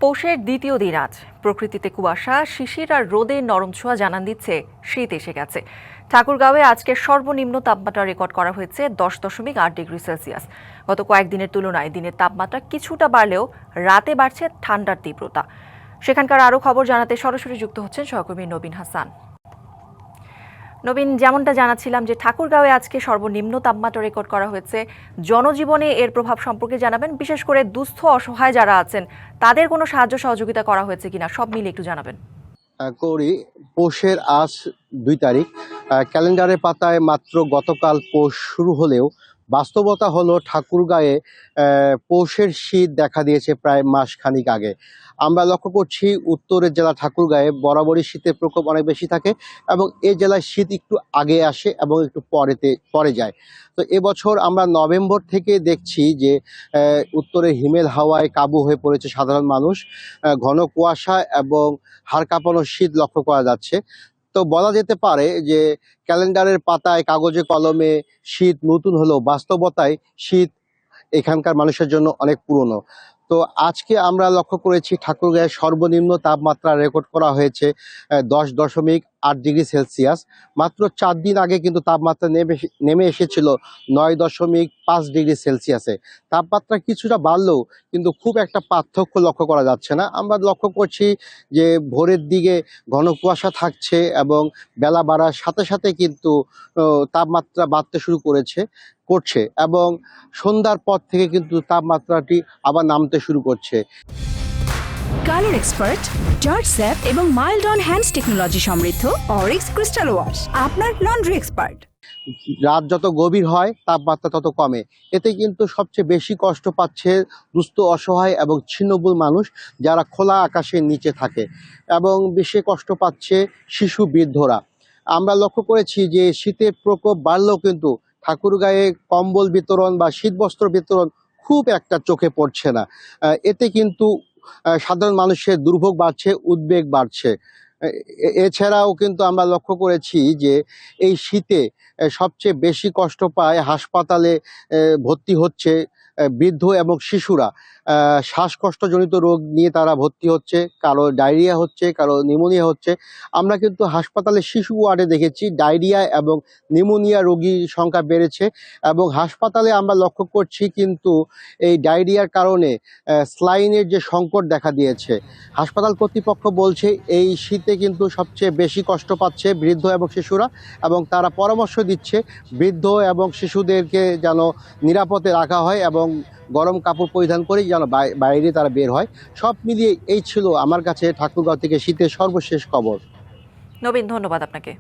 পৌষের দ্বিতীয় দিন আজ প্রকৃতিতে কুয়াশা, শিশির আর রোদের নরম ছোঁয়া জানান দিচ্ছে শীত এসে গেছে। ঠাকুরগাঁওয়ে আজকে সর্বনিম্ন তাপমাত্রা রেকর্ড করা হয়েছে 10.8 ডিগ্রি সেলসিয়াস। গত কয়েকদিনের তুলনায় দিনের তাপমাত্রা কিছুটা বাড়লেও রাতে বাড়ছে ঠান্ডার তীব্রতা। সেখানকার আরও খবর জানাতে সরাসরি যুক্ত হচ্ছেন সহকর্মী নবীন হাসান। নবীন, যেমনটা জানাচ্ছিলাম যে ঠাকুরগাঁওয়ে আজকে সর্বনিম্ন তাপমাত্রা রেকর্ড করা হয়েছে, জনজীবনে এর প্রভাব সম্পর্কে জানাবেন। বিশেষ করে দুস্থ অসহায় যারা আছেন তাদের কোনো সাহায্য সহযোগিতা করা হয়েছে কিনা সব মিলে একটু জানাবেন। করি পৌষের আজ 2 তারিখ। ক্যালেন্ডারের পাতায় মাত্র গতকাল পৌষ শুরু হলেও বাস্তবতা হলো ঠাকুরগাঁয়ে পৌষের শীত দেখা দিয়েছে প্রায় মাস খানিক আগে। আমরা লক্ষ্য করছি উত্তরের জেলা ঠাকুরগাঁয়ে বরাবরই শীতের প্রকোপ অনেক বেশি থাকে এবং এই জেলায় শীত একটু আগে আসে এবং একটু পরে যায়। তো এবছর আমরা নভেম্বর থেকে দেখছি যে উত্তরের হিমেল হাওয়ায় কাবু হয়ে পড়েছে সাধারণ মানুষ। ঘন কুয়াশা এবং হাড় কাঁপানো শীত লক্ষ্য করা যাচ্ছে। তো বলা যেতে পারে যে ক্যালেন্ডারের পাতায় কাগজে কলমে শীত নতুন হলেও বাস্তবতায় শীত এখানকার মানুষের জন্য অনেক পুরনো। তো আজকে আমরা লক্ষ্য করেছি ঠাকুরগাঁয়ের সর্বনিম্ন তাপমাত্রা রেকর্ড করা হয়েছে 10.8 ডিগ্রি সেলসিয়াস। মাত্র 4 দিন আগে কিন্তু তাপমাত্রা নেমে এসেছিল 9.5 ডিগ্রি সেলসিয়াসে। তাপমাত্রা কিছুটা বাড়লেও কিন্তু খুব একটা পার্থক্য লক্ষ্য করা যাচ্ছে না। আমরা লক্ষ্য করছি যে ভোরের দিকে ঘন কুয়াশা থাকছে এবং বেলা বাড়ার সাথে সাথে কিন্তু তাপমাত্রা বাড়তে শুরু করছে এবং সন্ধ্যার পর থেকে কিন্তু তাপমাত্রাটি আবার নামতে শুরু করছে। কালার এক্সপার্ট, জর্জ স্যাপ এবং মাইল্ড অন হ্যান্ডস টেকনোলজি সমৃদ্ধ অরিক্স ক্রিস্টাল ওয়াশ আপনার লন্ড্রি এক্সপার্ট। রাত যত গভীর হয় তাপমাত্রা তত কমে। এতে কিন্তু সবচেয়ে বেশি কষ্ট পাচ্ছে দুস্থ অসহায় এবং ছিন্নমূল মানুষ যারা খোলা আকাশের নিচে থাকে, এবং বেশি কষ্ট পাচ্ছে শিশু বৃদ্ধরা। আমরা লক্ষ্য করেছি যে শীতের প্রকোপ বাড়লেও কিন্তু ঠাকুরগাঁয়ে কম্বল বিতরণ বা শীতবস্ত্র বিতরণ খুব একটা চোখে পড়ছে না। এতে কিন্তু সাধারণ মানুষের দুর্ভোগ বাড়ছে, উদ্বেগ বাড়ছে। এছাড়াও কিন্তু আমরা লক্ষ্য করেছি যে এই শীতে সবচেয়ে বেশি কষ্ট পায় হাসপাতালে ভর্তি হচ্ছে বৃদ্ধ এবং শিশুরা। শ্বাসকষ্টজনিত রোগ নিয়ে তারা ভর্তি হচ্ছে, কারো ডায়রিয়া হচ্ছে, কারো নিউমোনিয়া হচ্ছে। আমরা কিন্তু হাসপাতালে শিশু ওয়ার্ডে দেখেছি ডায়রিয়া এবং নিউমোনিয়া রোগীর সংখ্যা বেড়েছে, এবং হাসপাতালে আমরা লক্ষ্য করছি কিন্তু এই ডায়রিয়ার কারণে স্লাইনের যে সংকট দেখা দিয়েছে। হাসপাতাল কর্তৃপক্ষ বলছে এই শীতে কিন্তু সবচেয়ে বেশি কষ্ট পাচ্ছে বৃদ্ধ এবং শিশুরা, এবং তারা পরামর্শ দিচ্ছে বৃদ্ধ এবং শিশুদেরকে যেন নিরাপদে রাখা হয় এবং গরম কাপড় পরিধান করেই যেন বাইরে তারা বের হয়। সব মিলিয়ে এই ছিল আমার কাছে ঠাকুরগাঁও থেকে শীতের সর্বশেষ খবর। নবীন, ধন্যবাদ আপনাকে।